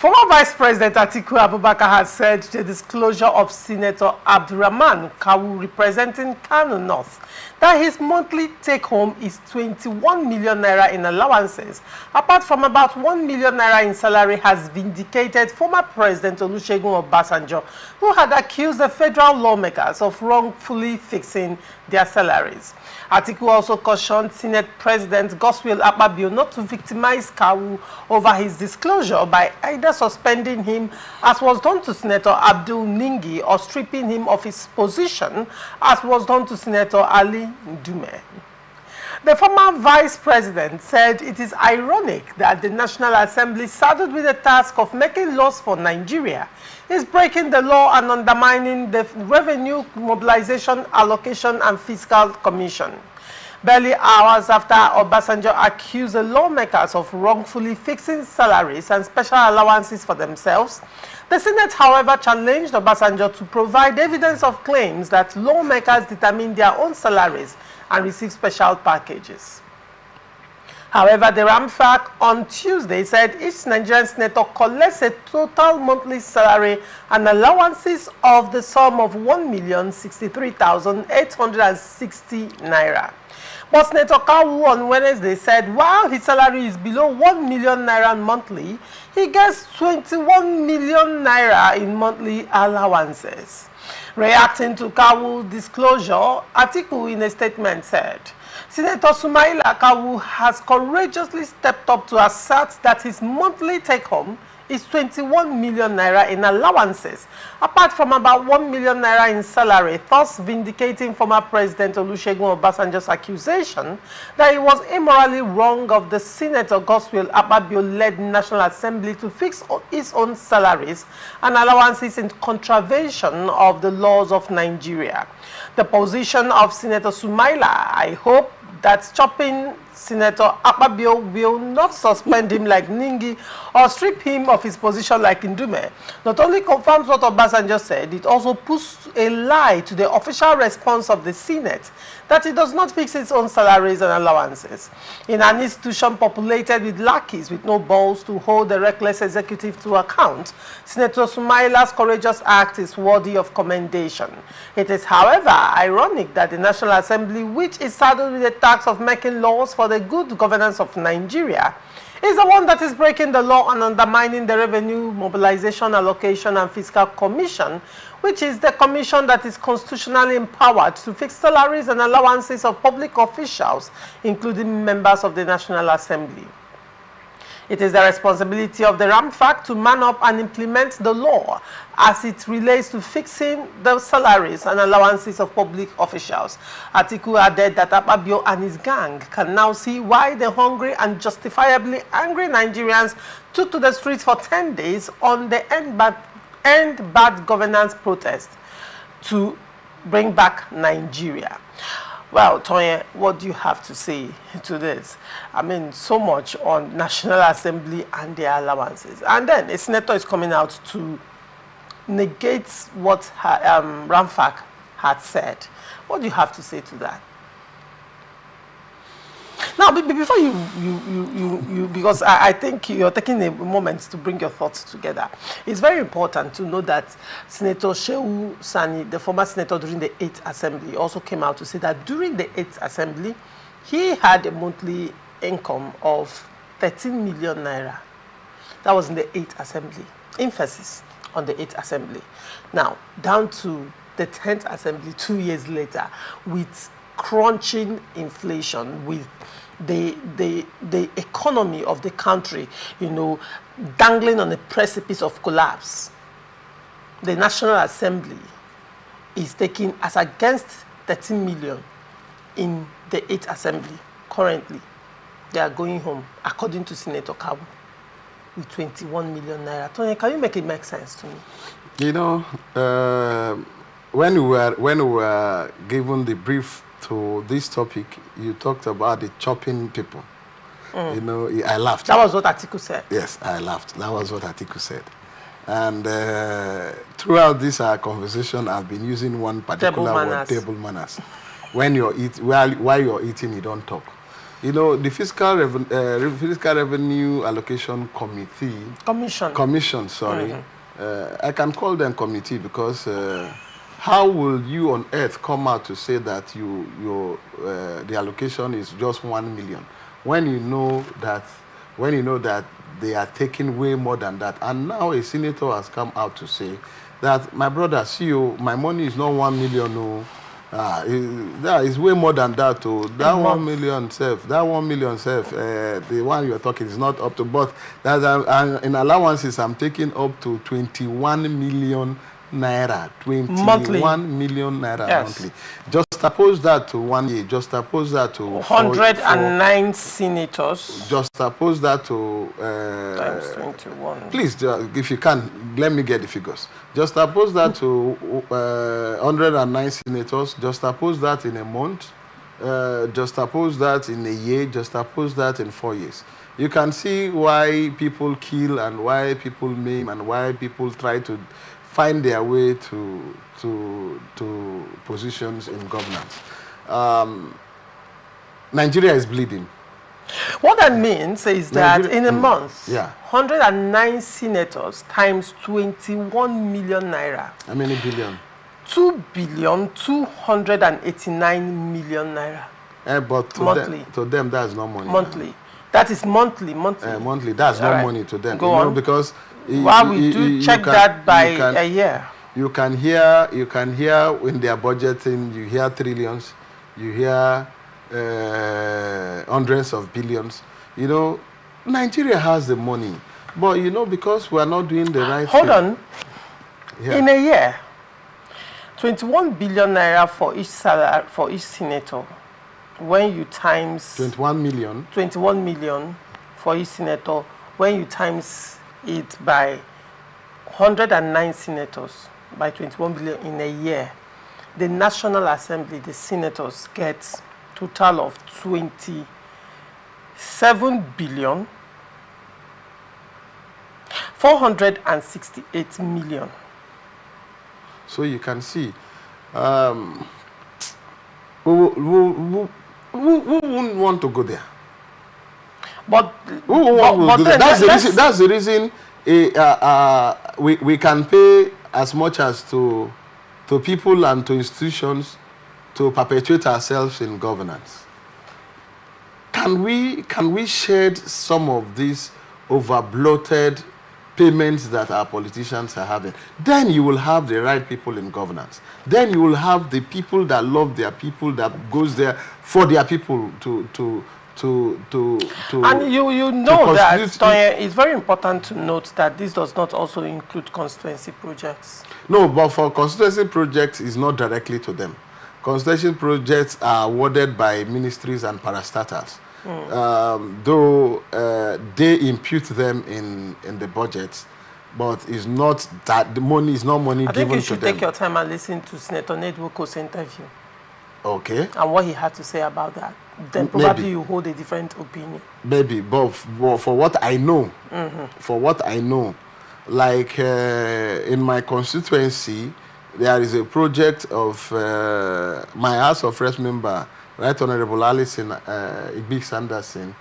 Former Vice President Atiku Abubakar has said the disclosure of Senator Abdulrahman Kawu representing Kano North that his monthly take-home is 21 million naira in allowances, apart from about 1 million naira in salary, has vindicated former President Olusegun Obasanjo, who had accused the federal lawmakers of wrongfully fixing their salaries. Atiku also cautioned Senate President Godswill Akpabio not to victimize Kawu over his disclosure by either suspending him, as was done to Senator Abdul Ningi, or stripping him of his position, as was done to Senator Ali Ndume. The former vice president said it is ironic that the National Assembly, saddled with the task of making laws for Nigeria, is breaking the law and undermining the Revenue Mobilization, Allocation and Fiscal Commission. Barely hours after Obasanjo accused the lawmakers of wrongfully fixing salaries and special allowances for themselves, the Senate, however, challenged Obasanjo to provide evidence of claims that lawmakers determine their own salaries and receive special packages. However, the RAMFAC on Tuesday said each Nigerian senator collects a total monthly salary and allowances of the sum of 1,063,860 naira. But Senator Kawu on Wednesday said while his salary is below 1 million naira monthly, he gets 21 million naira in monthly allowances. Reacting to Kawu's disclosure, Atiku in a statement said, Senator Sumaila Kawu has courageously stepped up to assert that his monthly take-home is 21 million naira in allowances, apart from about 1 million naira in salary, thus vindicating former President Olusegun Obasanjo's accusation that he was immorally wrong of the Senator Godswill Akpabio-led National Assembly to fix its own salaries and allowances in contravention of the laws of Nigeria. The position of Senator Sumaila, I hope that chopping Senator Akpabio will not suspend him like Ningi or strip him of his position like Ndume, not only confirms what Obasanjo said, it also puts a lie to the official response of the Senate that it does not fix its own salaries and allowances. In an institution populated with lackeys with no balls to hold the reckless executive to account, Senator Sumaila's courageous act is worthy of commendation. It is, however, ironic that the National Assembly, which is saddled with the task of making laws for the good governance of Nigeria, is the one that is breaking the law and undermining the Revenue Mobilization, Allocation and Fiscal Commission, which is the commission that is constitutionally empowered to fix salaries and allowances of public officials, including members of the National Assembly. It is the responsibility of the RAMFAC to man up and implement the law as it relates to fixing the salaries and allowances of public officials. Atiku added that Akpabio and his gang can now see why the hungry and justifiably angry Nigerians took to the streets for 10 days on the End Bad Governance protest to bring back Nigeria. Well, Toye, what do you have to say to this? I mean, so much on National Assembly and their allowances. And then a senator is coming out to negate what RAMFAC had said. What do you have to say to that? Now, before you because I think you're taking a moment to bring your thoughts together. It's very important to know that Senator Shehu Sani, the former senator during the 8th Assembly, also came out to say that during the 8th Assembly, he had a monthly income of 13 million naira. That was in the 8th Assembly. Emphasis on the 8th Assembly. Now, down to the 10th Assembly 2 years later, with crunching inflation, with the economy of the country, dangling on a precipice of collapse. The National Assembly is taking as against 13 million in the 8th Assembly. Currently, they are going home, according to Senator Kawu, with 21 million naira. Tony, can you make it make sense to me? When we were given the brief to this topic, you talked about the chopping people. I laughed. That was what Atiku said. Yes, I laughed. That was what Atiku said. And throughout this conversation, I've been using one particular word, table manners. When you're while you're eating, you don't talk. You know, the fiscal revenue allocation commission, sorry. I can call them committee because how will you on earth come out to say that the allocation is just 1 million when you know that they are taking way more than that? And now a senator has come out to say that, my brother, see you, my money is not 1 million, no. That is way more than that. Oh. That 1 million self, the one you're talking is not up to, but that in allowances I'm taking up to 21 million naira, 21 million naira monthly. Just suppose that to 1 year. Just suppose that to 109 senators. Just suppose that to times 21. Please, if you can, let me get the figures. Just suppose that to 109 senators. Just suppose that in a month. Just suppose that in a year. Just suppose that in 4 years. You can see why people kill and why people maim and why people try to find their way to positions in governance. Nigeria is bleeding. What that means is that in a month, 109 senators times 21 million naira. How many billion? 2,289 million naira. But to them, that's no money. Monthly. Now. That is monthly. Monthly. That's no money to them. Go on. Because we do check that by a year. You can hear in their budgeting, you hear trillions, you hear hundreds of billions. You know, Nigeria has the money, but you know, because we are not doing the right thing. Hold on. Yeah. In a year, 21 billion naira for each salary for each senator. When you times 21 million for each senator, when you times it by 109 senators by 21 billion in a year, the National Assembly, the senators get total of 27 billion 468 million. So you can see, who wouldn't want to go there? But that's the reason we can pay as much as to people and to institutions to perpetuate ourselves in governance. Can we shed some of these over-bloated payments that our politicians are having? Then you will have the right people in governance. Then you will have the people that love their people, that goes there for their people to and you know that it's very important to note that this does not also include constituency projects. No, but for constituency projects, it's not directly to them. Constituency projects are awarded by ministries and parastatals. Though they impute them in the budget, but it's not that the money is not money given to them. I think you should take your time and listen to Senator Nedwoko's interview. Okay. And what he had to say about that. Then probably you hold a different opinion. Maybe, but for what I know, like in my constituency, there is a project of my House of Reps member, Right Honorable Alison Igbik Sanderson,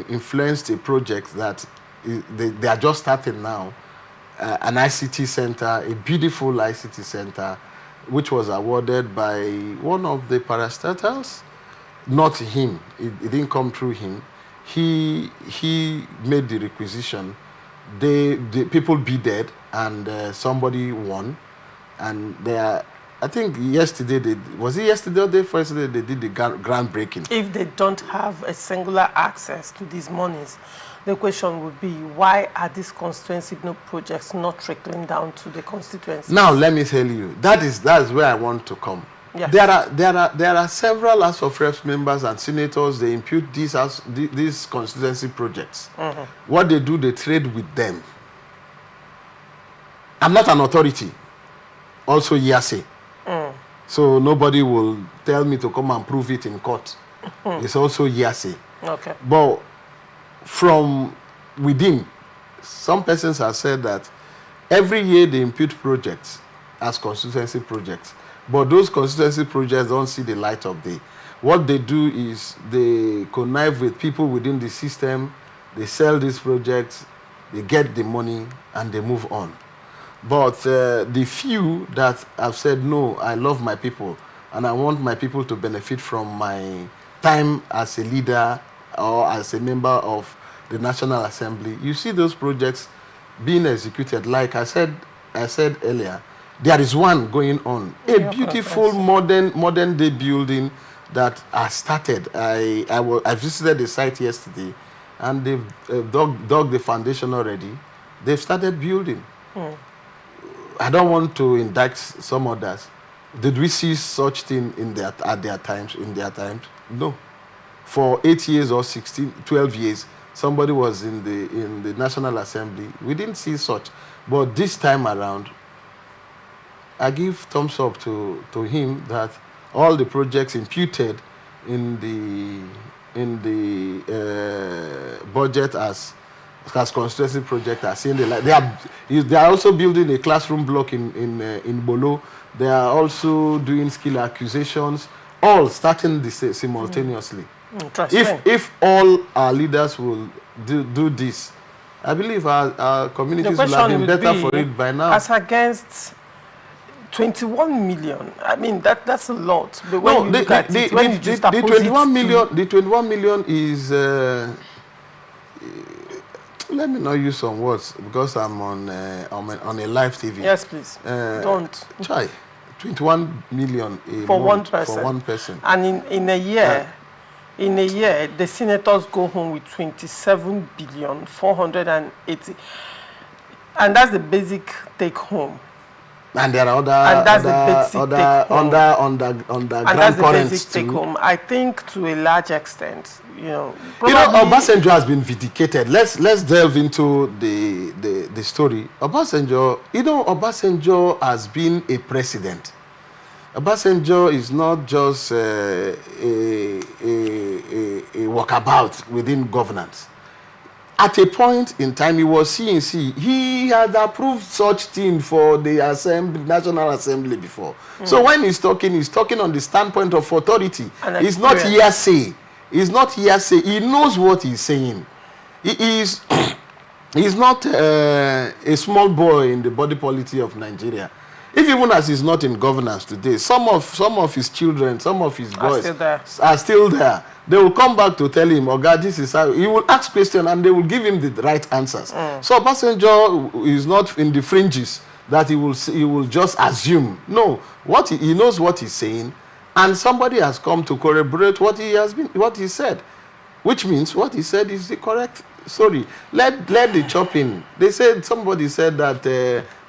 influenced a project that they are just starting now, an ICT center, a beautiful ICT center, which was awarded by one of the parastatals, not him. It didn't come through him. He made the requisition. The people bidded, and somebody won. And they are, I think yesterday, was it yesterday or the first day they did the groundbreaking? If they don't have a singular access to these monies, the question would be, why are these constituency projects not trickling down to the constituencies? Now, let me tell you, that's where I want to come. Yes. There are several House of Reps members and senators, they impute these constituency projects. What they do, they trade with them. I'm not an authority. Also, Yase. So nobody will tell me to come and prove it in court. It's also Yase. Okay. But from within, some persons have said that every year they impute projects as constituency projects. But those constituency projects don't see the light of day. What they do is they connive with people within the system, they sell these projects, they get the money, and they move on. But the few that have said, no, I love my people, and I want my people to benefit from my time as a leader or as a member of the National Assembly, you see those projects being executed. Like I said earlier, there is one going on, a beautiful modern day building that has started. I visited the site yesterday, and they've dug the foundation already. They've started building. I don't want to indict some others. Did we see such thing in their times? No. For 8 years or 12 years, somebody was in the National Assembly. We didn't see such. But this time around, I give thumbs up to him that all the projects imputed in the budget as constituency project are seeing the light. They are also building a classroom block in Bolo. They are also doing skill acquisitions, all starting simultaneously. If all our leaders will do this, I believe our communities will have been better for it by now. As against 21 million, I mean that's a lot. But when you look at it, when you just oppose the 21 million is. Let me not use some words because I'm on a live TV. Yes, please. Don't. Try 21 million for one person. For one person. And in a year, the senators go home with 27 billion 480, and that's the basic take home. And there are underground currents take home. I think to a large extent, Obasanjo has been vindicated. Let's delve into the story. Obasanjo has been a president. Obasanjo is not just a walkabout within governance. At a point in time, he was CNC. He had approved such thing for the National Assembly before. So when he's talking on the standpoint of authority. It's not hearsay. It's not hearsay. He knows what he's saying. He's not a small boy in the body politic of Nigeria. If even as he's not in governance today, some of his children, some of his boys are still there. They will come back to tell him, oh God, this is how. He will ask questions and they will give him the right answers. So Obasanjo is not in the fringes that he will just assume. No, he knows what he's saying, and somebody has come to corroborate what he said, which means what he said is the correct story. Let the chopping. Somebody said that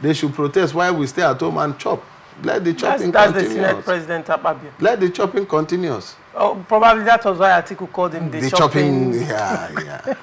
they should protest while we stay at home and chop. Let the chopping continue. That's the Senate President Ababia. Let the chopping continues. Oh, probably that was why Atiku called him the chopping. Yeah.